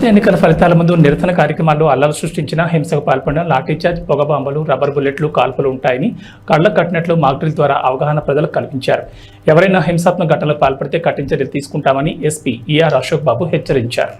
ఎన్నికల ఫలితాల ముందు నిరసన కార్యక్రమాల్లో అల్లలు సృష్టించిన హింసకు పాల్పడిన లాఠీచార్జ్, పొగబాంబులు, రబ్బర్ బుల్లెట్లు, కాల్పులు ఉంటాయని కళ్లకు కట్టినట్లు మాక్ డ్రిల్ ద్వారా అవగాహన ప్రజలకు కల్పించారు. ఎవరైనా హింసాత్మక ఘటనలకు పాల్పడితే కఠిన చర్యలు తీసుకుంటామని ఎస్పీ ఈఆర్ అశోక్ బాబు హెచ్చరించారు.